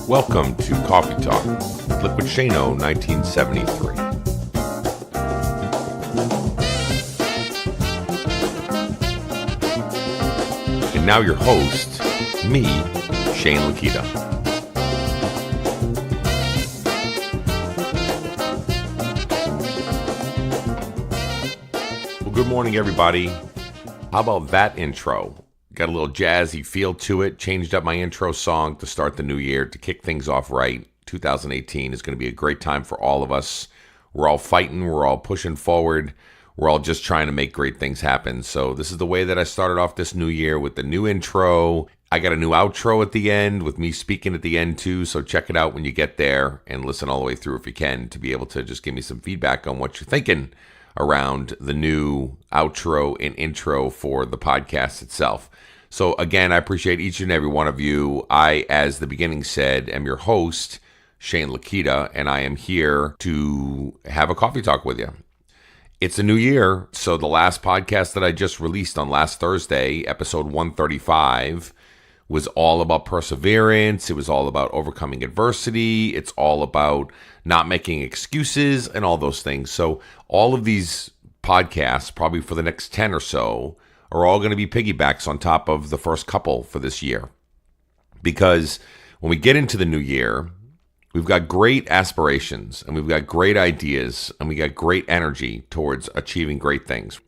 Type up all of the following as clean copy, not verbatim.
Welcome to Coffee Talk with Liquidshano 1973. And now your host, me, Shane Lakita. Well, good morning, everybody. How about that intro? Got a little jazzy feel to it. Changed up my intro song to start the new year, to kick things off right. 2018 is going to be a great time for all of us. We're all fighting. We're all pushing forward. We're all just trying to make great things happen. So this is the way that I started off this new year, with the new intro. I got a new outro at the end with me speaking at the end too. So check it out when you get there and listen all the way through if you can, to be able to just give me some feedback on what you're thinking around the new outro and intro for the podcast itself. So again, I appreciate each and every one of you. I, as the beginning said, am your host, Shane Lakita, and I am here to have a coffee talk with you. It's a new year, so the last podcast that I just released on last Thursday, episode 135, was all about perseverance. It was all about overcoming adversity. It's all about not making excuses and all those things. So all of these podcasts, probably for the next 10 or so, are all going to be piggybacks on top of the first couple for this year. Because when we get into the new year, we've got great aspirations and we've got great ideas and we got great energy towards achieving great things.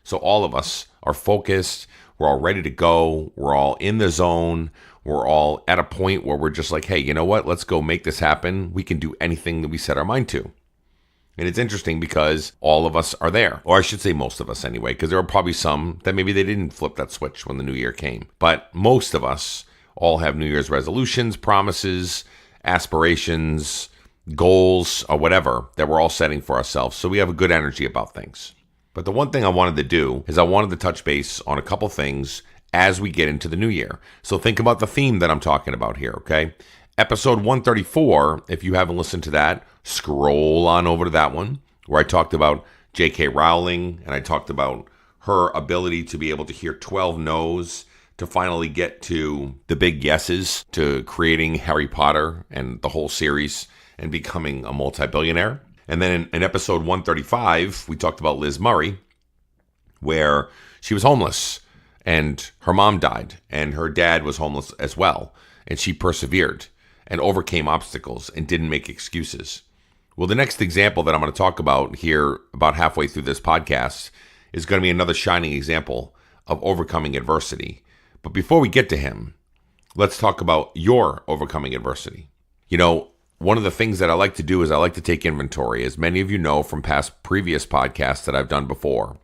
So all of us are focused. We're all ready to go. We're all in the zone. We're all at a point where we're just like, hey, you know what? Let's go make this happen. We can do anything that we set our mind to. And it's interesting because all of us are there, or I should say most of us anyway, because there are probably some that maybe they didn't flip that switch when the new year came. But most of us all have New Year's resolutions, promises, aspirations, goals, or whatever that we're all setting for ourselves. So we have a good energy about things. But the one thing I wanted to do is I wanted to touch base on a couple things as we get into the new year. So think about the theme that I'm talking about here, okay? Episode 134, if you haven't listened to that, scroll on over to that one, where I talked about J.K. Rowling, and I talked about her ability to be able to hear 12 no's to finally get to the big yeses to creating Harry Potter and the whole series and becoming a multi-billionaire. And then in episode 135, we talked about Liz Murray, where she was homeless and her mom died and her dad was homeless as well. And she persevered and overcame obstacles and didn't make excuses. Well, the next example that I'm going to talk about here about halfway through this podcast is going to be another shining example of overcoming adversity. But before we get to him, let's talk about your overcoming adversity. You know, one of the things that I like to do is I like to take inventory, as many of you know from previous podcasts that I've done before.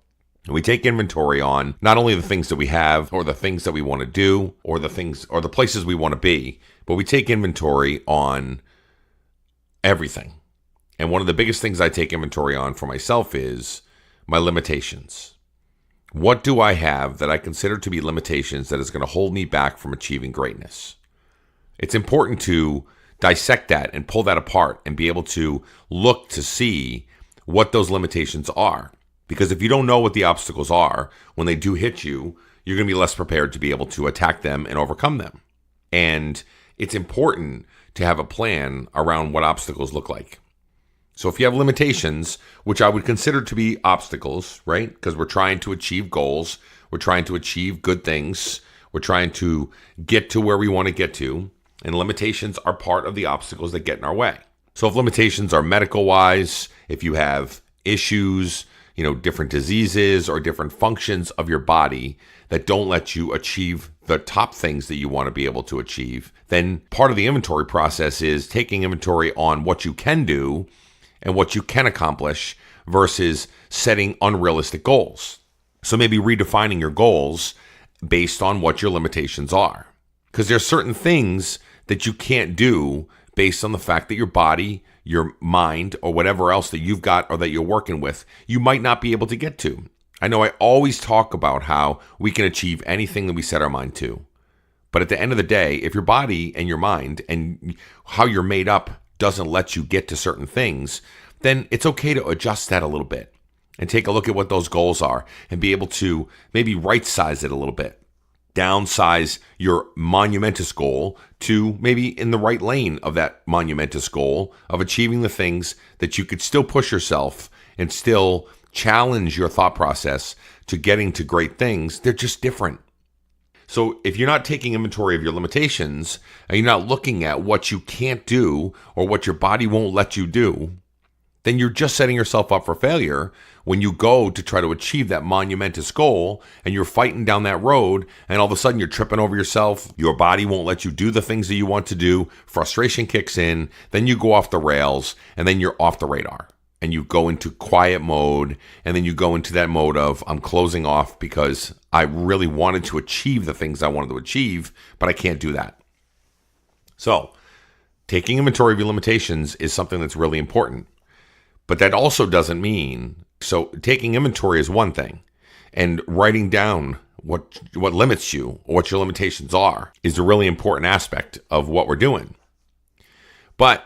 And we take inventory on not only the things that we have or the things that we want to do or the things or the places we want to be, but we take inventory on everything. And one of the biggest things I take inventory on for myself is my limitations. What do I have that I consider to be limitations that is going to hold me back from achieving greatness? It's important to dissect that and pull that apart and be able to look to see what those limitations are. Because if you don't know what the obstacles are, when they do hit you, you're going to be less prepared to be able to attack them and overcome them. And it's important to have a plan around what obstacles look like. So if you have limitations, which I would consider to be obstacles, right? Because we're trying to achieve goals, we're trying to achieve good things, we're trying to get to where we want to get to, and limitations are part of the obstacles that get in our way. So if limitations are medical-wise, if you have issues, different diseases or different functions of your body that don't let you achieve the top things that you want to be able to achieve, then part of the inventory process is taking inventory on what you can do and what you can accomplish versus setting unrealistic goals. So maybe redefining your goals based on what your limitations are. Because there's certain things that you can't do based on the fact that your body, your mind, or whatever else that you've got or that you're working with, you might not be able to get to. I know I always talk about how we can achieve anything that we set our mind to. But at the end of the day, if your body and your mind and how you're made up doesn't let you get to certain things, then it's okay to adjust that a little bit and take a look at what those goals are and be able to maybe right size it a little bit. downsize your monumentous goal to maybe in the right lane of that monumentous goal of achieving the things that you could still push yourself and still challenge your thought process to getting to great things. They're just different. So if you're not taking inventory of your limitations and you're not looking at what you can't do or what your body won't let you do, then you're just setting yourself up for failure when you go to try to achieve that monumentous goal and you're fighting down that road and all of a sudden you're tripping over yourself. Your body won't let you do the things that you want to do. Frustration kicks in. Then you go off the rails and then you're off the radar and you go into quiet mode. And then you go into that mode of I'm closing off because I really wanted to achieve the things I wanted to achieve, but I can't do that. So taking inventory of your limitations is something that's really important. But that also doesn't mean, so taking inventory is one thing, and writing down what limits you or what your limitations are is a really important aspect of what we're doing. But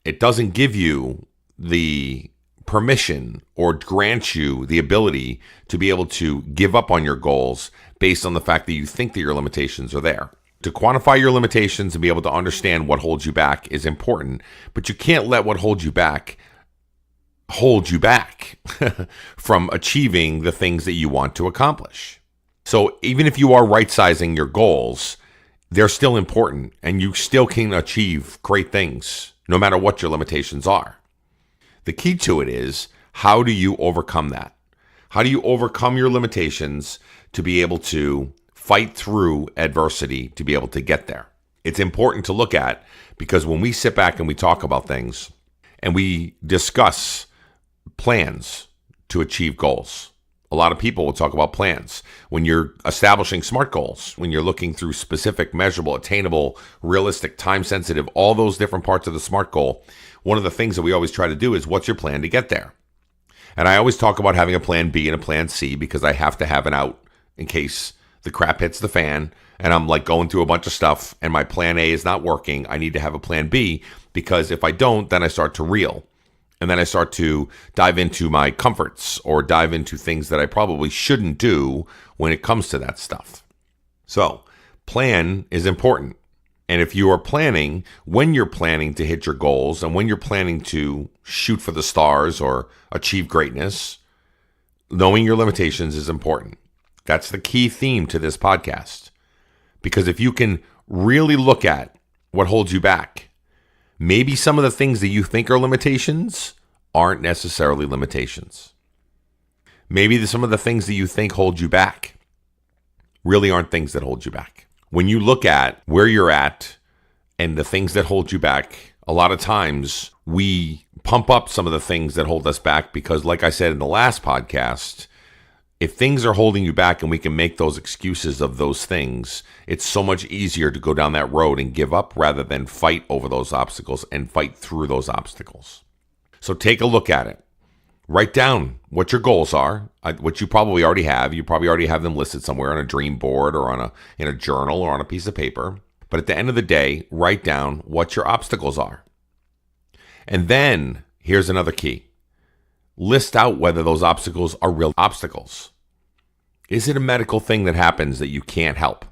it doesn't give you the permission or grant you the ability to be able to give up on your goals based on the fact that you think that your limitations are there. To quantify your limitations and be able to understand what holds you back is important, but you can't let what holds you back hold you back from achieving the things that you want to accomplish. So even if you are right-sizing your goals, they're still important and you still can achieve great things no matter what your limitations are. The key to it is, how do you overcome that? How do you overcome your limitations to be able to fight through adversity to be able to get there? It's important to look at because when we sit back and we talk about things and we discuss plans to achieve goals. A lot of people will talk about plans. When you're establishing SMART goals, when you're looking through specific, measurable, attainable, realistic, time-sensitive, all those different parts of the SMART goal, one of the things that we always try to do is, what's your plan to get there? And I always talk about having a plan B and a plan C because I have to have an out in case the crap hits the fan and I'm like going through a bunch of stuff and my plan A is not working. I need to have a plan B because if I don't, then I start to reel. And then I start to dive into my comforts or dive into things that I probably shouldn't do when it comes to that stuff. So, plan is important. And if you are planning, when you're planning to hit your goals and when you're planning to shoot for the stars or achieve greatness, knowing your limitations is important. That's the key theme to this podcast. Because if you can really look at what holds you back, maybe some of the things that you think are limitations aren't necessarily limitations. Maybe some of the things that you think hold you back really aren't things that hold you back. When you look at where you're at and the things that hold you back, a lot of times we pump up some of the things that hold us back because, like I said in the last podcast, if things are holding you back and we can make those excuses of those things, it's so much easier to go down that road and give up rather than fight over those obstacles and fight through those obstacles. So take a look at it. Write down what your goals are, which you probably already have. You probably already have them listed somewhere on a dream board or in a journal or on a piece of paper. But at the end of the day, write down what your obstacles are. And then, here's another key. List out whether those obstacles are real obstacles. Is it a medical thing that happens that you can't help?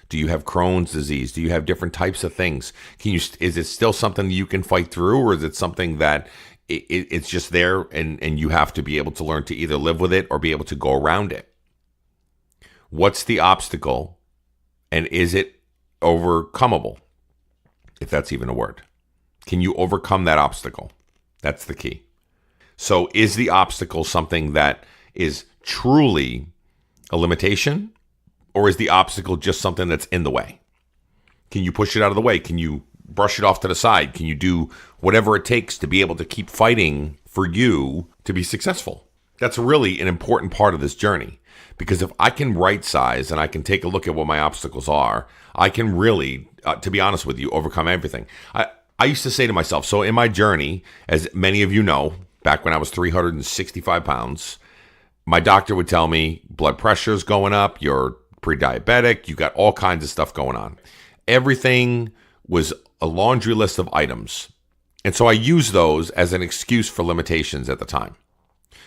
Do you have Crohn's disease? Do you have different types of things? Is it still something you can fight through, or is it something that it's just there and you have to be able to learn to either live with it or be able to go around it? What's the obstacle, and is it overcomable? If that's even a word. Can you overcome that obstacle? That's the key. So is the obstacle something that is truly a limitation, or is the obstacle just something that's in the way? Can you push it out of the way? Can you brush it off to the side? Can you do whatever it takes to be able to keep fighting for you to be successful? That's really an important part of this journey, because if I can right size and I can take a look at what my obstacles are, I can really, to be honest with you, overcome everything. I used to say to myself, so in my journey, as many of you know, back when I was 365 pounds, my doctor would tell me blood pressure's going up, you're pre-diabetic, you got all kinds of stuff going on. Everything was a laundry list of items. And so I used those as an excuse for limitations at the time.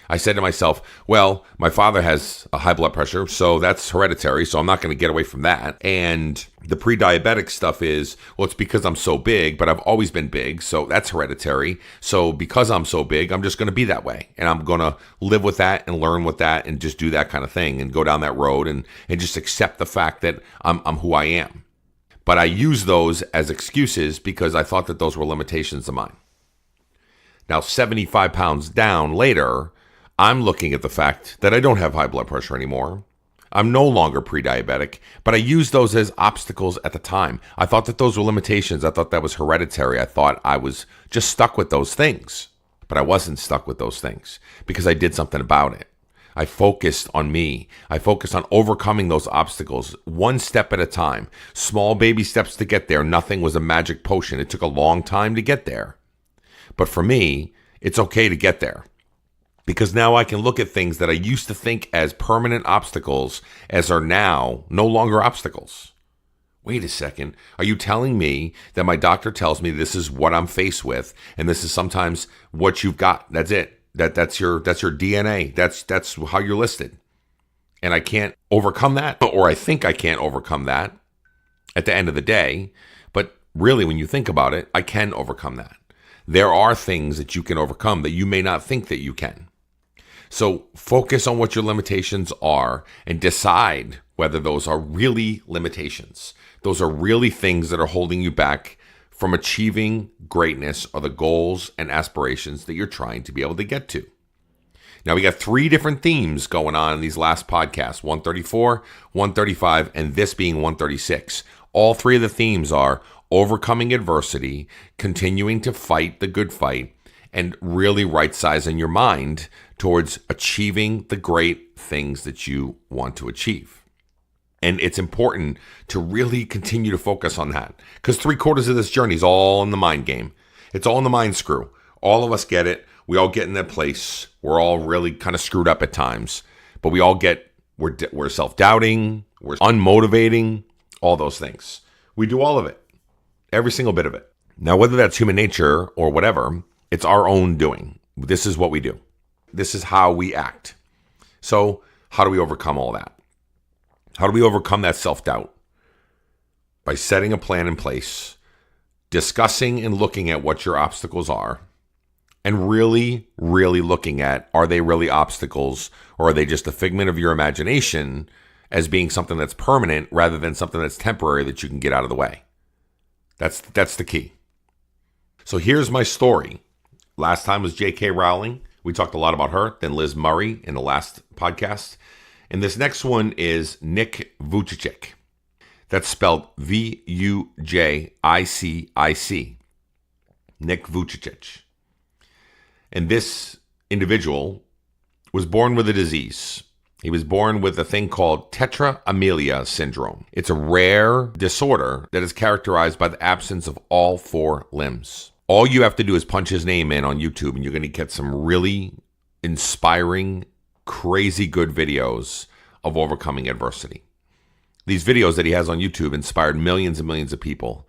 I said to myself, well, my father has a high blood pressure, so that's hereditary, so I'm not going to get away from that. And the pre-diabetic stuff is, well, it's because I'm so big, but I've always been big, so that's hereditary. So because I'm so big, I'm just going to be that way. And I'm going to live with that and learn with that and just do that kind of thing and go down that road and just accept the fact that I'm who I am. But I use those as excuses because I thought that those were limitations of mine. Now, 75 pounds down later, I'm looking at the fact that I don't have high blood pressure anymore. I'm no longer pre-diabetic, but I used those as obstacles at the time. I thought that those were limitations. I thought that was hereditary. I thought I was just stuck with those things. But I wasn't stuck with those things because I did something about it. I focused on me. I focused on overcoming those obstacles one step at a time. Small baby steps to get there. Nothing was a magic potion. It took a long time to get there. But for me, it's okay to get there because now I can look at things that I used to think as permanent obstacles as are now no longer obstacles. Wait a second. Are you telling me that my doctor tells me this is what I'm faced with and this is sometimes what you've got? That's it. That's your DNA. That's how you're listed. And I can't overcome that, or I think I can't overcome that at the end of the day. But really, when you think about it, I can overcome that. There are things that you can overcome that you may not think that you can. So focus on what your limitations are and decide whether those are really limitations. Those are really things that are holding you back from achieving greatness or the goals and aspirations that you're trying to be able to get to. Now, we got 3 different themes going on in these last podcasts, 134, 135, and this being 136. All 3 of the themes are overcoming adversity, continuing to fight the good fight, and really right-sizing your mind towards achieving the great things that you want to achieve. And it's important to really continue to focus on that because 3/4 of this journey is all in the mind game. It's all in the mind screw. All of us get it. We all get in that place. We're all really kind of screwed up at times, but we all we're self-doubting, we're unmotivating, all those things. We do all of it. Every single bit of it. Now, whether that's human nature or whatever, it's our own doing. This is what we do. This is how we act. So how do we overcome all that? How do we overcome that self-doubt? By setting a plan in place, discussing and looking at what your obstacles are, and really, really looking at, are they really obstacles or are they just a figment of your imagination as being something that's permanent rather than something that's temporary that you can get out of the way? That's the key. So here's my story. Last time was J.K. Rowling. We talked a lot about her, then Liz Murray in the last podcast. And this next one is Nick Vujicic. That's spelled Vujicic. Nick Vujicic. And this individual was born with a disease. He was born with a thing called tetraamelia syndrome. It's a rare disorder that is characterized by the absence of all 4 limbs. All you have to do is punch his name in on YouTube and you're going to get some really inspiring, crazy good videos of overcoming adversity. These videos that he has on YouTube inspired millions and millions of people.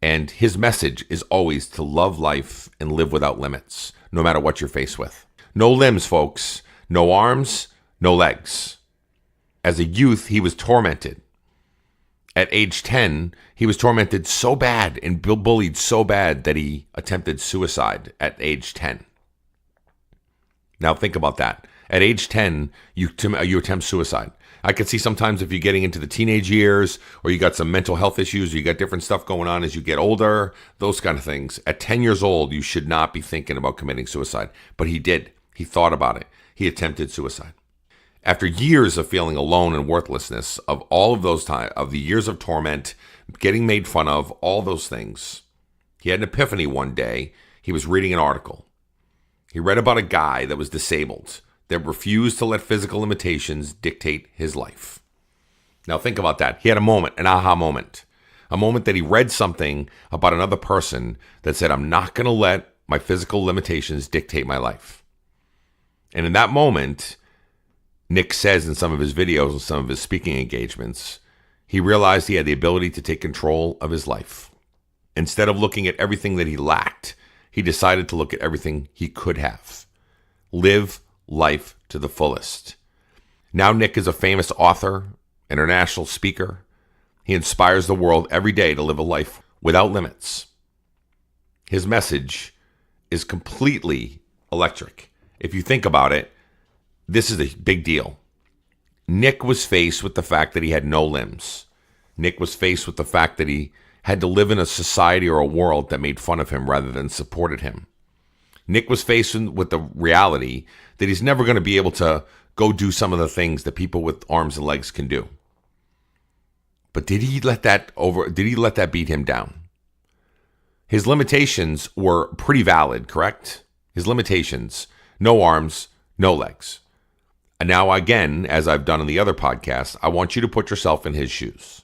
And his message is always to love life and live without limits, no matter what you're faced with. No limbs, folks. No arms, no legs. As a youth, he was tormented. At age 10, he was tormented so bad and bullied so bad that he attempted suicide at age 10. Now think about that. At age 10, you attempt suicide. I could see sometimes if you're getting into the teenage years or you got some mental health issues or you got different stuff going on as you get older, those kind of things. At 10 years old, you should not be thinking about committing suicide. But he did. He thought about it. He attempted suicide. After years of feeling alone and worthlessness, of all of those time, of the years of torment, getting made fun of, all those things, he had an epiphany one day. He was reading an article. He read about a guy that was disabled, that refused to let physical limitations dictate his life. Now think about that. He had a moment, an aha moment. A moment that he read something about another person that said, I'm not going to let my physical limitations dictate my life. And in that moment, Nick says in some of his videos and some of his speaking engagements, he realized he had the ability to take control of his life. Instead of looking at everything that he lacked, he decided to look at everything he could have. Live life to the fullest. Now Nick is a famous author, international speaker. He inspires the world every day to live a life without limits. His message is completely electric. If you think about it, this is a big deal. Nick was faced with the fact that he had no limbs. Nick was faced with the fact that he had to live in a society or a world that made fun of him rather than supported him. Nick was faced with the reality that he's never going to be able to go do some of the things that people with arms and legs can do. But did he let that beat him down? His limitations were pretty valid, correct? His limitations, no arms, no legs. And now again, as I've done in the other podcast, I want you to put yourself in his shoes.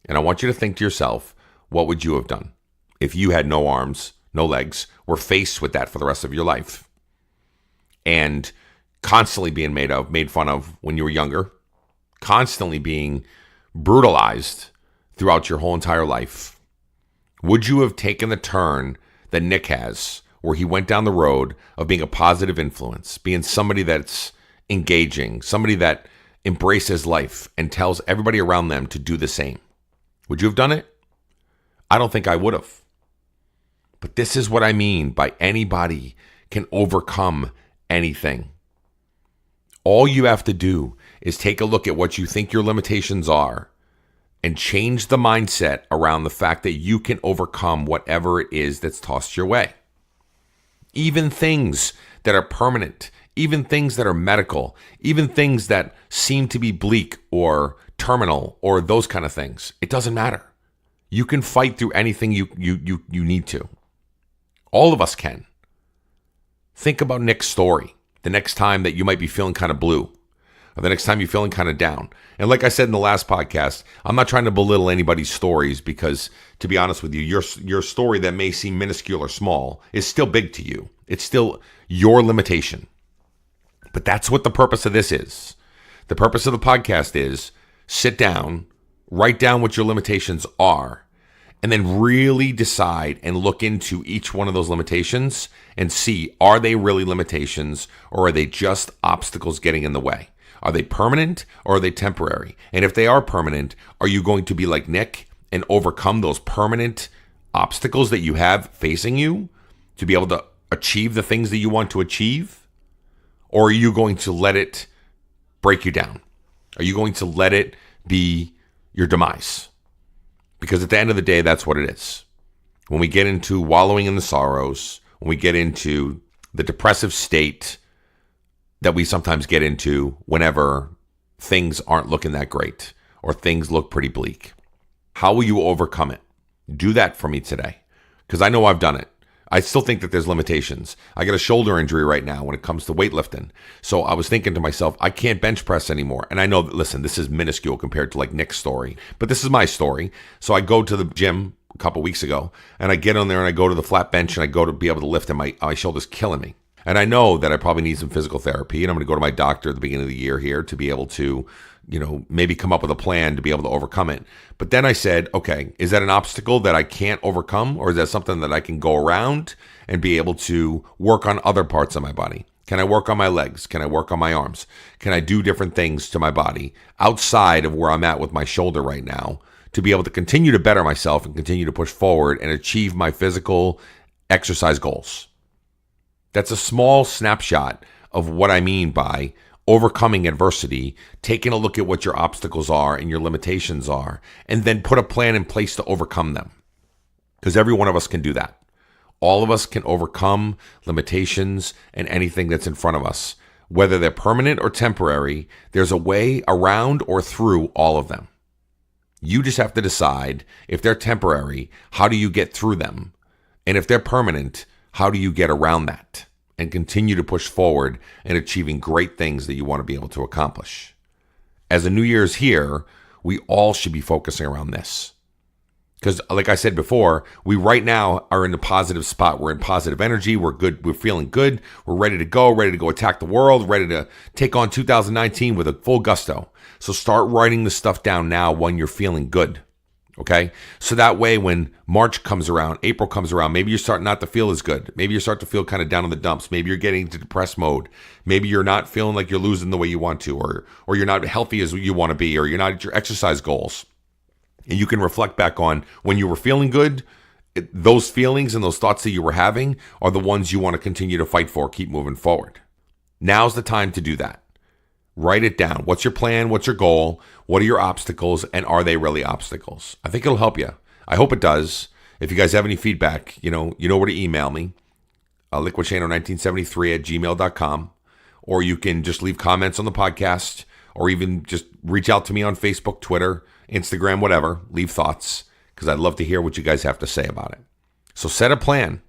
And I want you to think to yourself, what would you have done if you had no arms, no legs, were faced with that for the rest of your life? And constantly being made fun of when you were younger, constantly being brutalized throughout your whole entire life. Would you have taken the turn that Nick has, where he went down the road of being a positive influence, being somebody that's engaging, somebody that embraces life and tells everybody around them to do the same? Would you have done it? I don't think I would have. But this is what I mean by anybody can overcome anything. All you have to do is take a look at what you think your limitations are and change the mindset around the fact that you can overcome whatever it is that's tossed your way. Even things that are permanent, even things that are medical, even things that seem to be bleak or terminal or those kind of things. It doesn't matter. You can fight through anything you need to. All of us can. Think about Nick's story the next time that you might be feeling kind of blue, or the next time you're feeling kind of down. And like I said in the last podcast, I'm not trying to belittle anybody's stories because, to be honest with you, your story that may seem minuscule or small is still big to you. It's still your limitation. But that's what the purpose of this is. The purpose of the podcast is sit down, write down what your limitations are, and then really decide and look into each one of those limitations and see, are they really limitations or are they just obstacles getting in the way? Are they permanent or are they temporary? And if they are permanent, are you going to be like Nick and overcome those permanent obstacles that you have facing you to be able to achieve the things that you want to achieve? Or are you going to let it break you down? Are you going to let it be your demise? Because at the end of the day, that's what it is. When we get into wallowing in the sorrows, when we get into the depressive state that we sometimes get into whenever things aren't looking that great or things look pretty bleak, how will you overcome it? Do that for me today, because I know I've done it. I still think that there's limitations. I got a shoulder injury right now when it comes to weightlifting. So I was thinking to myself, I can't bench press anymore. And I know that, listen, this is minuscule compared to like Nick's story, but this is my story. So I go to the gym a couple weeks ago and I get on there and I go to the flat bench and I go to be able to lift and my shoulder's killing me. And I know that I probably need some physical therapy, and I'm going to go to my doctor at the beginning of the year here to be able to, maybe come up with a plan to be able to overcome it. But then I said, okay, is that an obstacle that I can't overcome, or is that something that I can go around and be able to work on other parts of my body? Can I work on my legs? Can I work on my arms? Can I do different things to my body outside of where I'm at with my shoulder right now to be able to continue to better myself and continue to push forward and achieve my physical exercise goals? That's a small snapshot of what I mean by overcoming adversity, taking a look at what your obstacles are and your limitations are, and then put a plan in place to overcome them. Because every one of us can do that. All of us can overcome limitations and anything that's in front of us. Whether they're permanent or temporary, there's a way around or through all of them. You just have to decide, if they're temporary, how do you get through them? And if they're permanent, how do you get around that and continue to push forward and achieving great things that you want to be able to accomplish? As the new year's here, we all should be focusing around this. Because like I said before, we right now are in a positive spot. We're in positive energy. We're good. We're feeling good. We're ready to go attack the world, ready to take on 2019 with a full gusto. So start writing the stuff down now when you're feeling good, Okay. So that way, when March comes around, April comes around, maybe you're starting not to feel as good. Maybe you start to feel kind of down in the dumps. Maybe you're getting into depressed mode. Maybe you're not feeling like you're losing the way you want to, or you're not healthy as you want to be, or you're not at your exercise goals. And you can reflect back on when you were feeling good. Those feelings and those thoughts that you were having are the ones you want to continue to fight for, keep moving forward. Now's the time to do that. Write it down. What's your plan? What's your goal? What are your obstacles? And are they really obstacles? I think it'll help you. I hope it does. If you guys have any feedback, you know where to email me, liquidshano1973@gmail.com, or you can just leave comments on the podcast, or even just reach out to me on Facebook, Twitter, Instagram, whatever. Leave thoughts, because I'd love to hear what you guys have to say about it. So set a plan.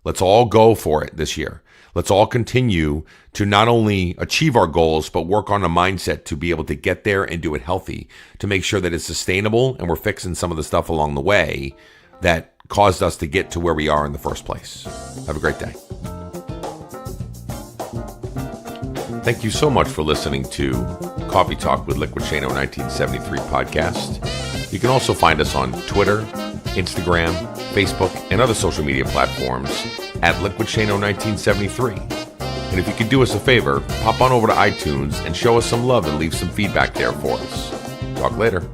Let's all go for it this year. Let's all continue to not only achieve our goals, but work on a mindset to be able to get there and do it healthy, to make sure that it's sustainable and we're fixing some of the stuff along the way that caused us to get to where we are in the first place. Have a great day. Thank you so much for listening to Coffee Talk with Liquidshano 1973 podcast. You can also find us on Twitter, Instagram, Facebook, and other social media platforms at Liquidshano 1973. And if you could do us a favor, pop on over to iTunes and show us some love and leave some feedback there for us. Talk later.